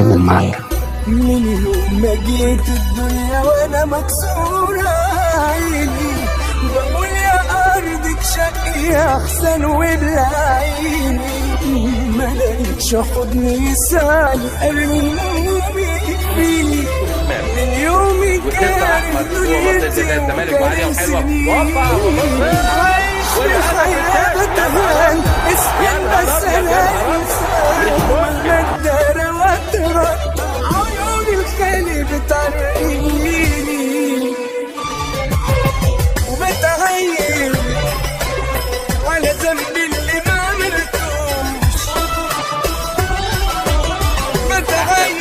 نفسهم معايا. من يوم ما جيت الدنيا وانا مكسورة عيني، بقول يا ارض تشقي احسن وبالعيني، ما لقيتش حضني يسعني ارمي همومي فيني، من يومي كان الدنيا سنين عايش في حياة بتهان، اسأل بس انا انسان مدارة واترد عيون الخالي بتعرقيني، وبتعين على ذنبي اللي ما عملتوش، بتعين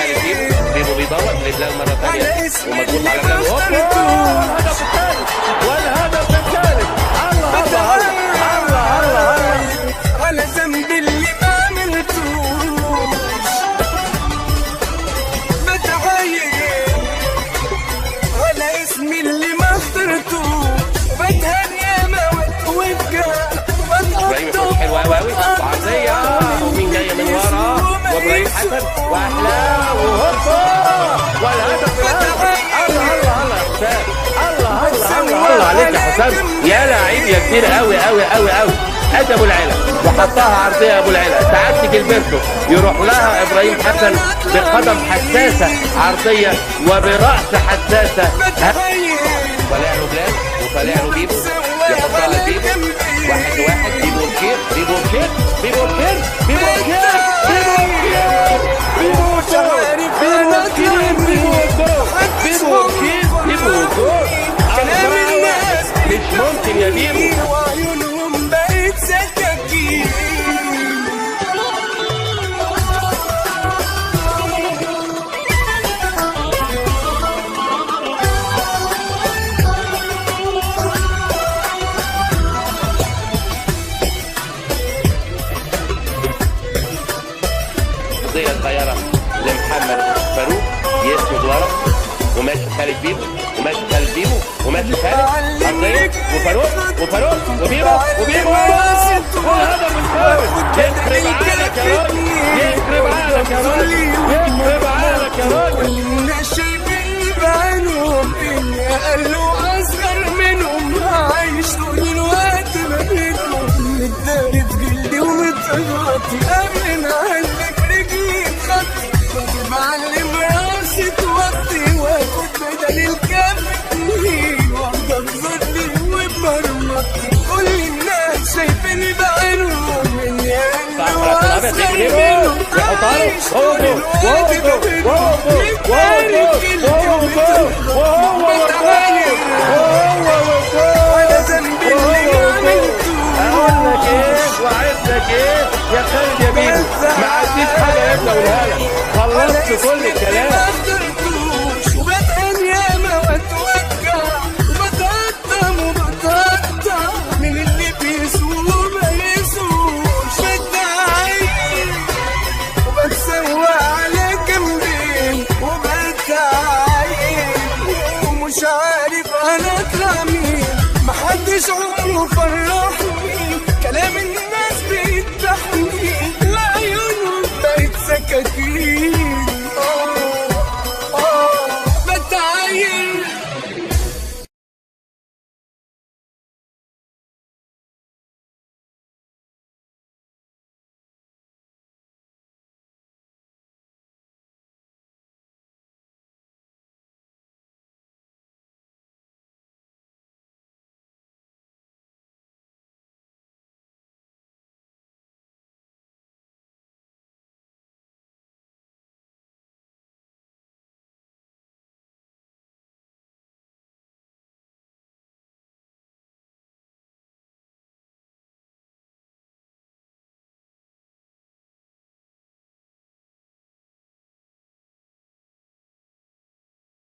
بيبو بيدور لبلال مرة ثانية على اسمي اللي على ما اخترتوش، الهدف الثالث والهدف الثالث. الله الله الله على ذنبي اللي ما عملتوش، بتعين على اسمي اللي ما اخترتوش، بتهان ياما وبجد ابراهيم يخش حلو قوي قوي وعرضية ومين جاية من ورا وابراهيم حسن واحلام وهوبا والهدف الأول. الله الله الله يا حسام، الله الله الله الله عليك يا حسام، يا لعيب يا كتير قوي قوي قوي قوي. ادي ابو العلا وحطها عرضيه ابو العلا، ساعات جilberto يروح لها ابراهيم حسن بقدم حساسه عرضيه وبراس حساسه، طالع له بلال وطالع له بيبو يحطها لبيبو، 1-1 بيبو الخير بيبو الخير بيبو الخير بيبو الخير بيبو الخير بيبو الخير بيبو الخير بيبو الخير بيبو الخير. مش ممكن يا بيبو. وعيونهم بقت سكاكين، قضية صغيرة لمحمد فاروق يسند ورا وماشي خالد بيبو وماشي خالد بيبو وماشي خالد عرضية وفاروق وفاروق وبيبو وبيبو والهدف الثالث. يخرب عقلك يا راجل، يخرب عقلك يا راجل، يخرب عقلك يا راجل. والناس شايفيني بعينهم اني اقل واصغر منهم، عايش طول الوقت ما بينهم، متداري في جلدي ومتغطي قبل ما اهلك رجلي تخطي، كنت بعلم راسي توطي واخد بدل الكابتن وافضل ظلي وبمرمطي، كل الناس شايفيني بعينهم اني اقل واصغر منهم، عايش طول الوقت ما بينهم، متداري في جلدي ومتغطي على ذنبي اللي عملته. اقول لك ايه وعد لك ايه يا خالد يا بيبو، ما عنديش حاجه يا ابني اقولها لك، خلصت كل الكلام.